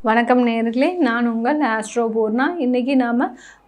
வணக்கம் நேயர்களே, நான் உங்கள் ஆஸ்ட்ரோ பூர்ணா. இன்றைக்கி நாம்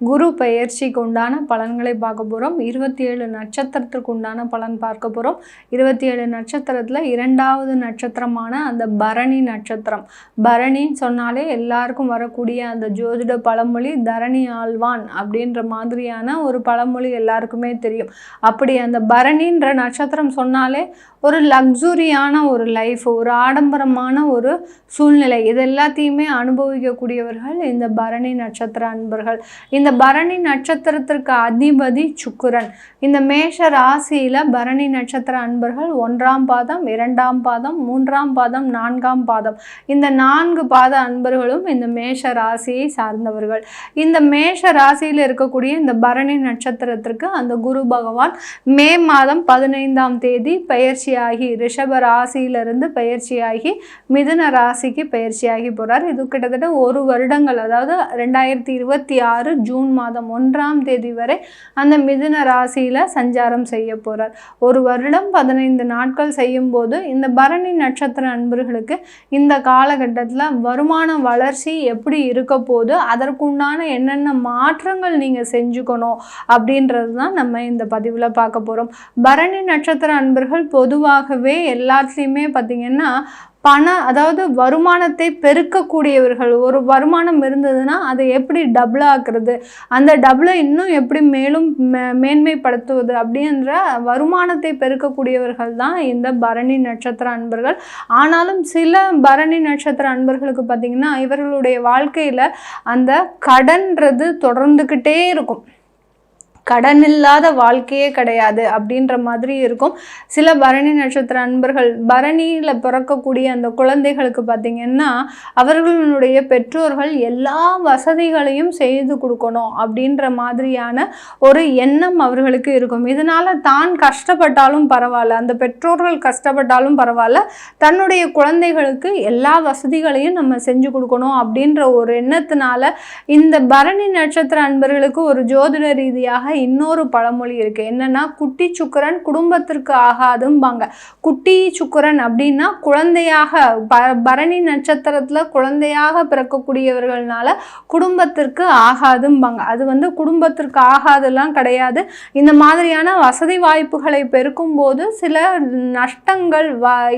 குரு பெயர்ச்சிக்கு உண்டான பலன்களை பார்க்க போகிறோம். 27 நட்சத்திரத்திற்கு உண்டான பலன் பார்க்க போகிறோம். 27 நட்சத்திரத்தில் இரண்டாவது நட்சத்திரமான அந்த பரணி நட்சத்திரம். பரணின்னு சொன்னாலே எல்லாருக்கும் வரக்கூடிய அந்த ஜோதிட பழமொழி தரணி ஆழ்வான் அப்படின்ற மாதிரியான ஒரு பழமொழி எல்லாருக்குமே தெரியும். அப்படி அந்த பரணின்ற நட்சத்திரம் சொன்னாலே ஒரு லக்ஸுரியான ஒரு லைஃப், ஒரு ஆடம்பரமான ஒரு சூழ்நிலை, இது எல்லாத்தையுமே அனுபவிக்கக்கூடியவர்கள் இந்த பரணி நட்சத்திர அன்பர்கள். இந்த பரணி நட்சத்திரத்திற்கு அதிபதி சுக்கிரன். இந்த மேஷ ராசியில பரணி நட்சத்திர அன்பர்கள் 1ஆம் பாதம், 2ஆம் பாதம், 3ஆம் பாதம், 4ஆம் பாதம், இந்த 4 பாத அன்பர்களும் இந்த மேஷ ராசியை சார்ந்தவர்கள். இந்த மேஷ ராசியில் இருக்கக்கூடிய இந்த பரணி நட்சத்திரத்திற்கு அந்த குரு பகவான் மே மாதம் 15ஆம் தேதி பயிற்சியாகி ரிஷப ராசியிலிருந்து பயிற்சியாகி மிதுன ராசிக்கு பயிற்சியாகி போறார். இது கிட்டத்தட்ட 1 வருடங்கள், அதாவது 2026 ஜூன் மாதம் 1ஆம் தேதி வரை அந்த மிதுன ராசியில சஞ்சாரம் செய்ய போறார். 1 வருடம் 15 நாட்கள் செய்யும் போது இந்த பரணி நட்சத்திர அன்பர்களுக்கு இந்த காலகட்டத்தில் வருமான வளர்ச்சி எப்படி இருக்க போது, அதற்குண்டான என்னென்ன மாற்றங்கள் நீங்க செஞ்சுக்கணும் அப்படின்றது தான் நம்ம இந்த பதிவில் பார்க்க போறோம். பரணி நட்சத்திர அன்பர்கள் பொதுவாகவே எல்லாத்துலேயுமே பார்த்தீங்கன்னா அதாவது வருமானத்தை பெருக்கக்கூடியவர்கள். ஒரு வருமானம் இருந்ததுன்னா அதை எப்படி டபுள் ஆக்குறது, அந்த டபுளை இன்னும் எப்படி மேலும் மேன்மைப்படுத்துவது அப்படின்ற வருமானத்தை பெருக்கக்கூடியவர்கள் தான் இந்த பரணி நட்சத்திர அன்பர்கள். ஆனாலும் சில பரணி நட்சத்திர அன்பர்களுக்கு பார்த்திங்கன்னா இவர்களுடைய வாழ்க்கையில் அந்த கடன்றது தொடர்ந்துக்கிட்டே இருக்கும். கடன் இல்லாத வாழ்க்கையே கிடையாது அப்படின்ற மாதிரி இருக்கும். சில பரணி நட்சத்திர அன்பர்கள் பரணியில் பிறக்கக்கூடிய அந்த குழந்தைகளுக்கு பார்த்திங்கன்னா அவர்களுடைய பெற்றோர்கள் எல்லா வசதிகளையும் செய்து கொடுக்கணும் அப்படின்ற மாதிரியான ஒரு எண்ணம் அவர்களுக்கு இருக்கும். இதனால் தான் கஷ்டப்பட்டாலும் பரவாயில்ல, அந்த பெற்றோர்கள் கஷ்டப்பட்டாலும் பரவாயில்ல, தன்னுடைய குழந்தைகளுக்கு எல்லா வசதிகளையும் நம்ம செஞ்சு கொடுக்கணும் அப்படின்ற ஒரு எண்ணத்தினால இந்த பரணி நட்சத்திர அன்பர்களுக்கு ஒரு ஜோதிட ரீதியாக இன்னொரு பழமொழி இருக்கு. என்னன்னா, குட்டி சுக்கிரன் குடும்பத்திற்கு ஆகாதும்பாங்க. குட்டி சுக்கிரன் அப்படின்னா குழந்தையாக பரணி நட்சத்திரத்துல குழந்தையாக பிறக்கக்கூடியவர்கள்னால குடும்பத்திற்கு ஆகாதும்பாங்க. அது குடும்பத்திற்கு ஆகாதெல்லாம் கிடையாது. இந்த மாதிரியான வசதி வாய்ப்புகளை பெருக்கும் போது சில நஷ்டங்கள்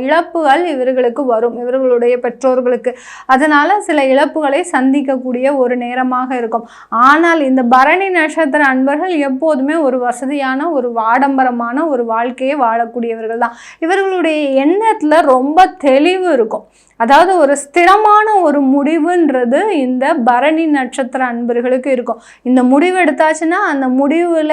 இழப்புகள் இவர்களுக்கு வரும், இவர்களுடைய பெற்றோர்களுக்கு. அதனால சில இழப்புகளை சந்திக்கக்கூடிய ஒரு நேரமாக இருக்கும். ஆனால் இந்த பரணி நட்சத்திர அன்பர்கள் எப்போதுமே ஒரு வசதியான ஒரு ஆடம்பரமான ஒரு வாழ்க்கையை வாழக்கூடியவர்கள் தான். இவர்களுடைய எண்ணத்துல ரொம்ப தெளிவு இருக்கும். அதாவது ஒரு ஸ்திரமான ஒரு முடிவுன்றது இந்த பரணி நட்சத்திர அன்பர்களுக்கு இருக்கும். இந்த முடிவு எடுத்தாச்சுன்னா அந்த முடிவில்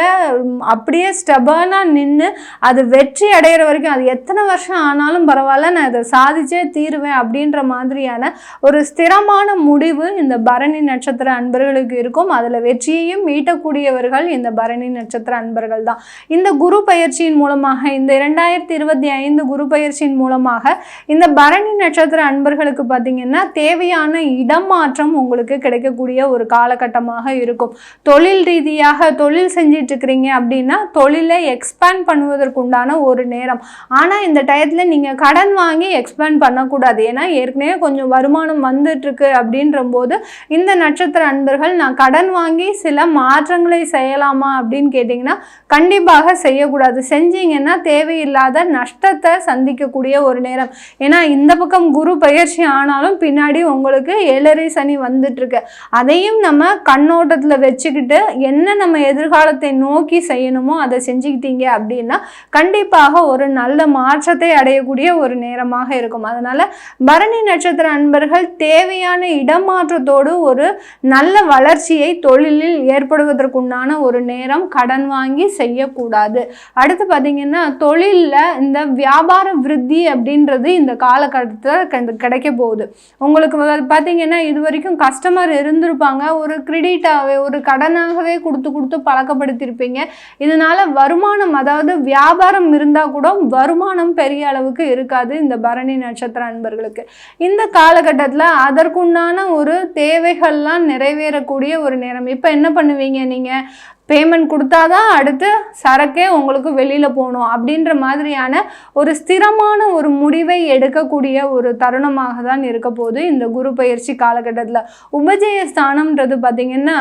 அப்படியே ஸ்டெபனாக நின்று அது வெற்றி அடைகிற வரைக்கும், அது எத்தனை வருஷம் ஆனாலும் பரவாயில்ல, நான் இதை சாதிச்சே தீருவேன் அப்படின்ற மாதிரியான ஒரு ஸ்திரமான முடிவு இந்த பரணி நட்சத்திர அன்பர்களுக்கு இருக்கும். அதில் வெற்றியையும் ஈட்டக்கூடியவர்கள் இந்த பரணி நட்சத்திர அன்பர்கள் தான். இந்த குரு பயிற்சியின் மூலமாக, இந்த 2025 குரு பயிற்சியின் மூலமாக இந்த பரணி நட்சத்திர அன்பர்களுக்கு பார்த்தீங்கன்னா தேவையான இடமாற்றம் உங்களுக்கு கிடைக்கக்கூடிய ஒரு காலகட்டமாக இருக்கும். தொழில் ரீதியாக தொழில் செஞ்சிட்டு இருக்கிறீங்க அப்படின்னா தொழிலை எக்ஸ்பேண்ட் பண்ணுவதற்குண்டான ஒரு நேரம். ஆனால் இந்த டயத்தில் நீங்கள் கடன் வாங்கி எக்ஸ்பேண்ட் பண்ணக்கூடாது. ஏன்னா ஏற்கனவே கொஞ்சம் வருமானம் வந்துட்டுருக்கு அப்படின்ற போது இந்த நட்சத்திர அன்பர்கள் நான் கடன் வாங்கி சில மாற்றங்களை செய்யலாமா அப்படின்னு கேட்டிங்கன்னா கண்டிப்பாக செய்யக்கூடாது. செஞ்சீங்கன்னா தேவையில்லாத நஷ்டத்தை சந்திக்கக்கூடிய ஒரு நேரம். ஏன்னா இந்த பக்கம் குரு பயிற்சி ஆனாலும் பின்னாடி உங்களுக்கு 7.5 சனி வந்துட்டு இருக்கு. அதையும் நம்ம கண்ணோட்டத்தில் வச்சுக்கிட்டு என்ன நம்ம எதிர்காலத்தை நோக்கி செய்யணுமோ அதை செஞ்சுக்கிட்டீங்க அப்படின்னா கண்டிப்பாக ஒரு நல்ல மாற்றத்தை அடையக்கூடிய ஒரு நேரமாக இருக்கும். அதனால பரணி நட்சத்திர அன்பர்கள் தேவையான இடமாற்றத்தோடு ஒரு நல்ல வளர்ச்சியை தொழிலில் ஏற்படுவதற்குண்டான ஒரு நேரம். கடன் வாங்கி செய்யக்கூடாது. அடுத்து பார்த்தீங்கன்னா தொழிலில் இந்த வியாபார விருத்தி அப்படின்றது இந்த காலகட்டத்தில் கிடைக்க போகுது. உங்களுக்கு பார்த்தீங்கன்னா இது வரைக்கும் கஸ்டமர் இருந்திருப்பாங்க, ஒரு கிரெடிட்டாகவே ஒரு கடனாகவே கொடுத்து பழக்கப்படுத்தியிருப்பீங்க. இதனால வருமானம், அதாவது வியாபாரம் இருந்தால் கூட வருமானம் பெரிய அளவுக்கு இருக்காது இந்த பரணி நட்சத்திர அன்பர்களுக்கு. இந்த காலகட்டத்தில் அதற்குண்டான ஒரு தேவைகள்லாம் நிறைவேறக்கூடிய ஒரு நேரம். இப்போ என்ன பண்ணுவீங்க, நீங்கள் பேமெண்ட் கொடுத்தாதான் அடுத்து சரக்கே உங்களுக்கு வெளியில் போகணும் அப்படின்ற மாதிரியான ஒரு ஸ்திரமான ஒரு முடிவை எடுக்கக்கூடிய ஒரு தருணமாக தான் இருக்க போகுது இந்த குரு பயிற்சி காலகட்டத்தில். உபஜய ஸ்தானம்ன்றது பார்த்திங்கன்னா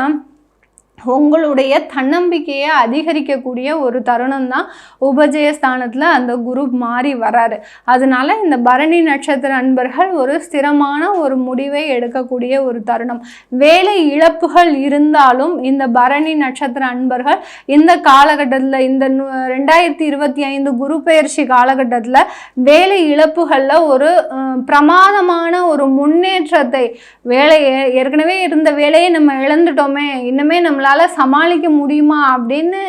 உங்களுடைய தன்னம்பிக்கையை அதிகரிக்கக்கூடிய ஒரு தருணம் தான் உபஜயஸ்தானத்தில் அந்த குரு மாறி வராரு. அதனால இந்த பரணி நட்சத்திர அன்பர்கள் ஒரு ஸ்திரமான ஒரு முடிவை எடுக்கக்கூடிய ஒரு தருணம். வேலை இழப்புகள் இருந்தாலும் இந்த பரணி நட்சத்திர அன்பர்கள் இந்த காலகட்டத்தில் இந்த 2025 குரு பயிற்சி காலகட்டத்தில் வேலை இழப்புகளில் ஒரு பிரமாதமான ஒரு முன்னேற்றத்தை, வேலையை ஏற்கனவே இருந்த வேலையை நம்ம இழந்துட்டோமே, இன்னுமே நம்மளால் சமாளிக்க முடியுமா அப்படின்னு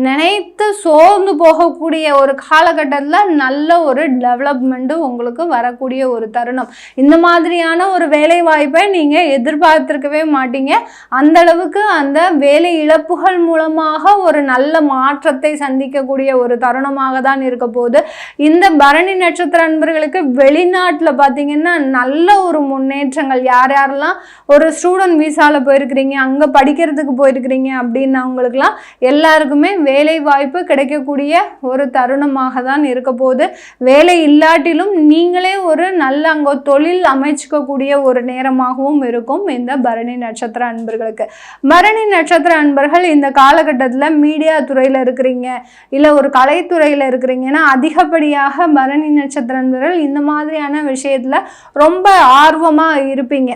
நினைத்து சோர்ந்து போகக்கூடிய ஒரு காலகட்டத்தில் நல்ல ஒரு டெவலப்மெண்ட்டு உங்களுக்கு வரக்கூடிய ஒரு தருணம். இந்த மாதிரியான ஒரு வேலை வாய்ப்பை நீங்கள் எதிர்பார்த்திருக்கவே மாட்டீங்க. அந்த அளவுக்கு அந்த வேலை இழப்புகள் மூலமாக ஒரு நல்ல மாற்றத்தை சந்திக்கக்கூடிய ஒரு தருணமாக தான் இருக்க போகுது. இந்த பரணி நட்சத்திர அன்பர்களுக்கு வெளிநாட்டில் பார்த்தீங்கன்னா நல்ல ஒரு முன்னேற்றங்கள், யார் யாரெல்லாம் ஒரு ஸ்டூடெண்ட் விசாவில் போயிருக்கிறீங்க, அங்கே படிக்கிறதுக்கு போயிருக்கிறீங்க அப்படின்னு அவங்களுக்குலாம் எல்லாருக்குமே வேலை வாய்ப்பு கிடைக்கக்கூடிய ஒரு தருணமாக தான் இருக்க போகுது. வேலை இல்லாட்டிலும் நீங்களே ஒரு நல்ல அங்கே தொழில் அமைச்சிக்கக்கூடிய ஒரு நேரமாகவும் இருக்கும் இந்த பரணி நட்சத்திர அன்பர்களுக்கு. பரணி நட்சத்திர அன்பர்கள் இந்த காலகட்டத்தில் மீடியா துறையில் இருக்கிறீங்க, இல்லை ஒரு கலைத்துறையில் இருக்கிறீங்கன்னா அதிகப்படியாக பரணி நட்சத்திர அன்பர்கள் இந்த மாதிரியான விஷயத்தில் ரொம்ப ஆர்வமாக இருப்பீங்க.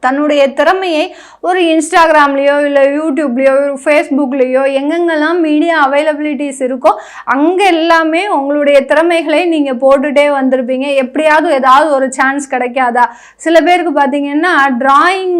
தன்னுடைய திறமையை ஒரு இன்ஸ்டாகிராம்லேயோ இல்லை யூடியூப்லேயோ ஃபேஸ்புக்லேயோ எங்கெங்கெல்லாம் மீடியா அவைலபிலிட்டிஸ் இருக்கோ அங்கே எல்லாமே உங்களுடைய திறமைகளை நீங்கள் போட்டுகிட்டே வந்திருப்பீங்க. எப்படியாவது ஏதாவது ஒரு சான்ஸ் கிடைக்காதா? சில பேருக்கு பார்த்திங்கன்னா டிராயிங்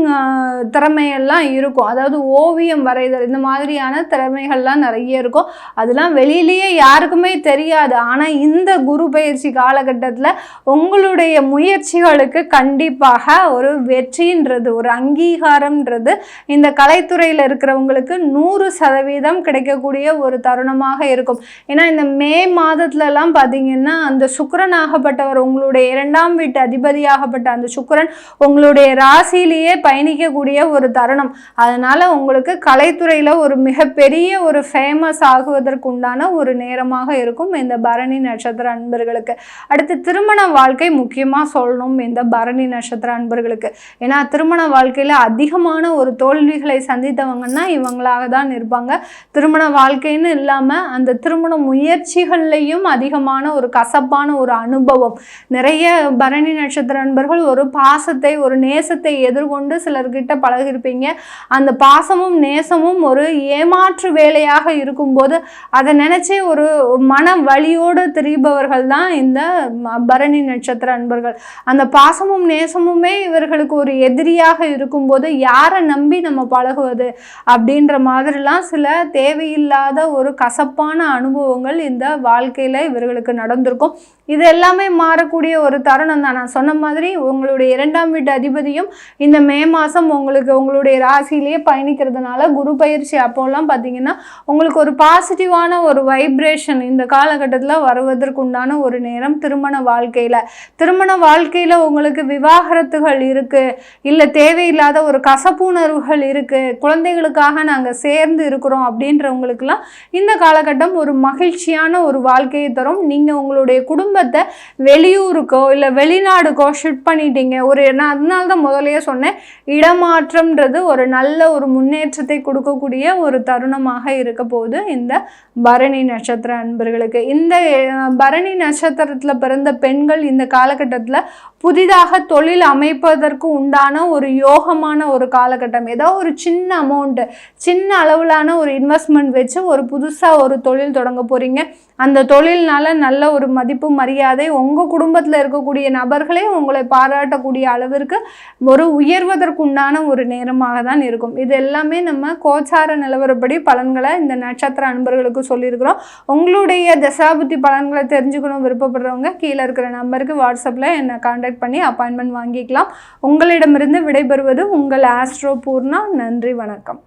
திறமையெல்லாம் இருக்கும், அதாவது ஓவியம் வரைதல், இந்த மாதிரியான திறமைகள்லாம் நிறைய இருக்கும். அதெல்லாம் வெளியிலேயே யாருக்குமே தெரியாது. ஆனால் இந்த குரு பயிற்சி காலகட்டத்தில் உங்களுடைய முயற்சிகளுக்கு கண்டிப்பாக ஒரு வெற்றின்ற ஒரு அங்கீகாரம்ன்றது இந்த கலைத்துறையில் இருக்கிறவங்களுக்கு 100% கிடைக்கக்கூடிய ஒரு தருணமாக இருக்கும். ஏன்னா இந்த மே மாதத்துலலாம் பார்த்தீங்கன்னா அந்த சுக்கிரனாகப்பட்டவர், உங்களுடைய 2ஆம் வீட்டு அதிபதியாகப்பட்ட அந்த சுக்கிரன் உங்களுடைய ராசியிலேயே பயணிக்கக்கூடிய ஒரு தருணம். அதனால உங்களுக்கு கலைத்துறையில் ஒரு மிகப்பெரிய ஒரு ஃபேமஸ் ஆகுவதற்கு உண்டான ஒரு நேரமாக இருக்கும் இந்த பரணி நட்சத்திர அன்பர்களுக்கு. அடுத்து திருமண வாழ்க்கை முக்கியமாக சொல்லணும் இந்த பரணி நட்சத்திர அன்பர்களுக்கு. ஏன்னா திருமண வாழ்க்கையில் அதிகமான ஒரு தோல்விகளை சந்தித்தவங்கன்னா இவங்களாக தான் இருப்பாங்க. திருமண வாழ்க்கைன்னு இல்லாமல் அந்த திருமண முயற்சிகள்லையும் அதிகமான ஒரு கசப்பான ஒரு அனுபவம். நிறைய பரணி நட்சத்திர அன்பர்கள் ஒரு பாசத்தை, ஒரு நேசத்தை எதிர்கொண்டு சிலர்கிட்ட பழகிருப்பீங்க. அந்த பாசமும் நேசமும் ஒரு ஏமாற்று வேலையாக இருக்கும்போது அதை நினச்சே ஒரு மன வலியோடு திரிபவர்கள் தான் இந்த பரணி நட்சத்திர அன்பர்கள். அந்த பாசமும் நேசமுமே இவர்களுக்கு ஒரு எதிரியாக இருக்கும்போது யாரை நம்பி நம்ம பழகுவது அப்படின்ற மாதிரிலாம் சில தேவையில்லாத ஒரு கசப்பான அனுபவங்கள் இந்த வாழ்க்கையில் இவர்களுக்கு நடந்திருக்கும். இது எல்லாமே மாறக்கூடிய ஒரு தருணம் தான். நான் சொன்ன மாதிரி உங்களுடைய 2ஆம் வீட்டு அதிபதியும் இந்த மே மாதம் உங்களுக்கு உங்களுடைய ராசியிலேயே பயணிக்கிறதுனால குரு பயிற்சி அப்போல்லாம் பார்த்தீங்கன்னா உங்களுக்கு ஒரு பாசிட்டிவான ஒரு வைப்ரேஷன் இந்த காலகட்டத்தில் வருவதற்குண்டான ஒரு நேரம். திருமண வாழ்க்கையில் உங்களுக்கு விவாகரத்துகள் இருக்குது, இல்லை தேவையில்லாத ஒரு கசப்புணர்வுகள் இருக்குது, குழந்தைகளுக்காக நாங்கள் சேர்ந்து இருக்கிறோம் அப்படின்றவங்களுக்கெல்லாம் இந்த காலகட்டம் ஒரு மகிழ்ச்சியான ஒரு வாழ்க்கையை தரும். நீங்கள் உங்களுடைய குடும்பத்தை வெளியூருக்கோ இல்லை வெளிநாடுக்கோ ஷிஃப்ட் பண்ணிட்டீங்க. நான் அதனால தான் முதலையே சொன்னேன், இடமாற்றம்ன்றது ஒரு நல்ல ஒரு முன்னேற்றத்தை கொடுக்கக்கூடிய ஒரு தருணமாக இருக்க போகுது இந்த பரணி நட்சத்திர அன்பர்களுக்கு. இந்த பரணி நட்சத்திரத்தில் பிறந்த பெண்கள் இந்த காலகட்டத்தில் புதிதாக தொழில் அமைப்பதற்கு உண்டான ஒரு யோகமான ஒரு காலகட்டம். ஏதோ ஒரு சின்ன அமௌண்ட்டு, சின்ன அளவிலான ஒரு இன்வெஸ்ட்மெண்ட் வச்சு ஒரு புதுசாக ஒரு தொழில் தொடங்க போகிறீங்க. அந்த தொழில்னால நல்ல ஒரு மதிப்பு மரியாதை, உங்கள் குடும்பத்தில் இருக்கக்கூடிய நபர்களே உங்களை பாராட்டக்கூடிய அளவிற்கு ஒரு உயர்வதற்குண்டான ஒரு நேரமாக தான் இருக்கும். இது எல்லாமே நம்ம கோச்சார நிலவரப்படி பலன்களை இந்த நட்சத்திர அன்பர்களுக்கு சொல்லியிருக்கிறோம். உங்களுடைய தசாபுத்தி பலன்களை தெரிஞ்சுக்கணும் விருப்பப்படுறவங்க கீழே இருக்கிற நம்பருக்கு வாட்ஸ்அப்பில் என்னை கான்டாக்ட் பண்ணி அப்பாயின்மெண்ட் வாங்கிக்கலாம். உங்களிடமிருந்து விடைபெறுவது உங்கள் ஆஸ்ட்ரோ பூர்ணா. நன்றி, வணக்கம்.